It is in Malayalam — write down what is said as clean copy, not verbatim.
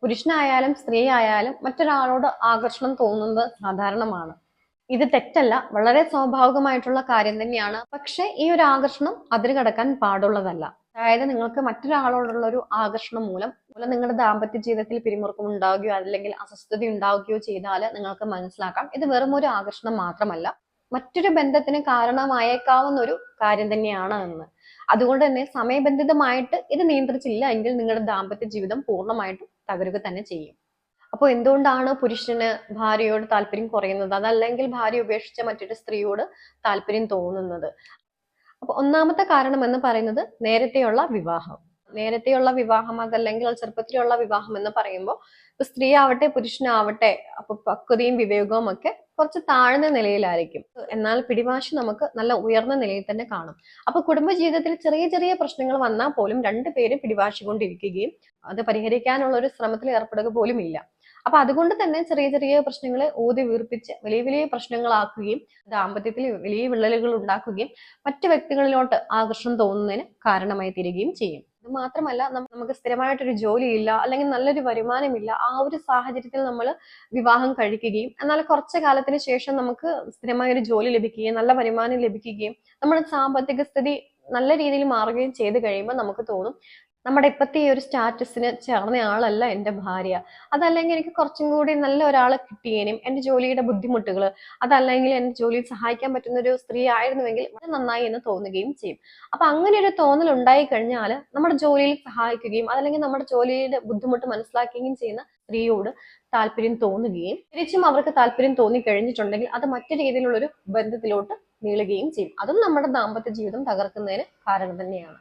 പുരുഷനായാലും സ്ത്രീ ആയാലും മറ്റൊരാളോട് ആകർഷണം തോന്നുന്നത് സാധാരണമാണ്. ഇത് തെറ്റല്ല, വളരെ സ്വാഭാവികമായിട്ടുള്ള കാര്യം തന്നെയാണ്. പക്ഷെ ഈ ഒരു ആകർഷണം അതിര് കടക്കാൻ പാടുള്ളതല്ല. അതായത് നിങ്ങൾക്ക് മറ്റൊരാളോടുള്ള ഒരു ആകർഷണം മൂലം നിങ്ങളുടെ ദാമ്പത്യ ജീവിതത്തിൽ പിരിമുറുക്കം ഉണ്ടാവുകയോ അല്ലെങ്കിൽ അസ്വസ്ഥത ഉണ്ടാവുകയോ ചെയ്താൽ നിങ്ങൾക്ക് മനസ്സിലാക്കാം ഇത് വെറും ഒരു ആകർഷണം മാത്രമല്ല, മറ്റൊരു ബന്ധത്തിന് കാരണമായേക്കാവുന്ന ഒരു കാര്യം തന്നെയാണ് എന്ന്. അതുകൊണ്ട് തന്നെ സമയബന്ധിതമായിട്ട് ഇത് നിയന്ത്രിച്ചില്ല എങ്കിൽ നിങ്ങളുടെ ദാമ്പത്യ ജീവിതം പൂർണ്ണമായിട്ടും തകരുക തന്നെ ചെയ്യും. അപ്പോൾ എന്തുകൊണ്ടാണ് പുരുഷന് ഭാര്യയോട് താല്പര്യം കുറയുന്നത്, അതല്ലെങ്കിൽ ഭാര്യ ഉപേക്ഷിച്ച മറ്റൊരു സ്ത്രീയോട് താല്പര്യം തോന്നുന്നത്? അപ്പൊ ഒന്നാമത്തെ കാരണം എന്ന് പറയുന്നത് നേരത്തെയുള്ള വിവാഹം. നേരത്തെയുള്ള വിവാഹം അതല്ലെങ്കിൽ ചെറുപ്പത്തിലുള്ള വിവാഹം എന്ന് പറയുമ്പോൾ ഇപ്പൊ സ്ത്രീ ആവട്ടെ പുരുഷനാവട്ടെ അപ്പൊ പക്വതയും വിവേകവും ഒക്കെ കുറച്ച് താഴ്ന്ന നിലയിലായിരിക്കും. എന്നാൽ പിടിവാശി നമുക്ക് നല്ല ഉയർന്ന നിലയിൽ തന്നെ കാണും. അപ്പൊ കുടുംബജീവിതത്തിൽ ചെറിയ ചെറിയ പ്രശ്നങ്ങൾ വന്നാൽ പോലും രണ്ടുപേരും പിടിവാശി കൊണ്ടിരിക്കുകയും അത് പരിഹരിക്കാനുള്ള ഒരു ശ്രമത്തിൽ ഏർപ്പെടുക പോലും ഇല്ല. അപ്പൊ അതുകൊണ്ട് തന്നെ ചെറിയ ചെറിയ പ്രശ്നങ്ങളെ ഊതി വീർപ്പിച്ച് വലിയ വലിയ പ്രശ്നങ്ങളാക്കുകയും ദാമ്പത്യത്തിൽ വലിയ വിള്ളലുകൾ ഉണ്ടാക്കുകയും മറ്റു വ്യക്തികളിലോട്ട് ആകർഷണം തോന്നുന്നതിന് കാരണമായി തീരുകയും ചെയ്യും. ഇത് മാത്രമല്ല, നമുക്ക് സ്ഥിരമായിട്ടൊരു ജോലിയില്ല അല്ലെങ്കിൽ നല്ലൊരു വരുമാനമില്ല, ആ ഒരു സാഹചര്യത്തിൽ നമ്മൾ വിവാഹം കഴിക്കുകയും എന്നാൽ കുറച്ചു കാലത്തിന് ശേഷം നമുക്ക് സ്ഥിരമായ ഒരു ജോലി ലഭിക്കുകയും നല്ല വരുമാനം ലഭിക്കുകയും നമ്മുടെ സാമ്പത്തിക സ്ഥിതി നല്ല രീതിയിൽ മാറുകയും ചെയ്ത് കഴിയുമ്പോൾ നമുക്ക് തോന്നും നമ്മുടെ ഇപ്പത്തെ ഈ ഒരു സ്റ്റാറ്റസിന് ചേർന്ന ആളല്ല എൻ്റെ ഭാര്യ, അതല്ലെങ്കിൽ എനിക്ക് കുറച്ചും കൂടി നല്ല ഒരാളെ കിട്ടിയേനും എൻ്റെ ജോലിയുടെ ബുദ്ധിമുട്ടുകൾ അതല്ലെങ്കിൽ എൻ്റെ ജോലിയിൽ സഹായിക്കാൻ പറ്റുന്ന ഒരു സ്ത്രീ ആയിരുന്നുവെങ്കിൽ വളരെ നന്നായി എന്ന് തോന്നുകയും ചെയ്യും. അപ്പൊ അങ്ങനെ ഒരു തോന്നൽ ഉണ്ടായി കഴിഞ്ഞാൽ നമ്മുടെ ജോലിയിൽ സഹായിക്കുകയും അതല്ലെങ്കിൽ നമ്മുടെ ജോലിയുടെ ബുദ്ധിമുട്ട് മനസ്സിലാക്കുകയും ചെയ്യുന്ന സ്ത്രീയോട് താല്പര്യം തോന്നുകയും തിരിച്ചും അവർക്ക് താല്പര്യം തോന്നി കഴിഞ്ഞിട്ടുണ്ടെങ്കിൽ അത് മറ്റു രീതിയിലുള്ള ഒരു ബന്ധത്തിലോട്ട് നീളുകയും ചെയ്യും. അതും നമ്മുടെ ദാമ്പത്യ ജീവിതം തകർക്കുന്നതിന് കാരണം തന്നെയാണ്.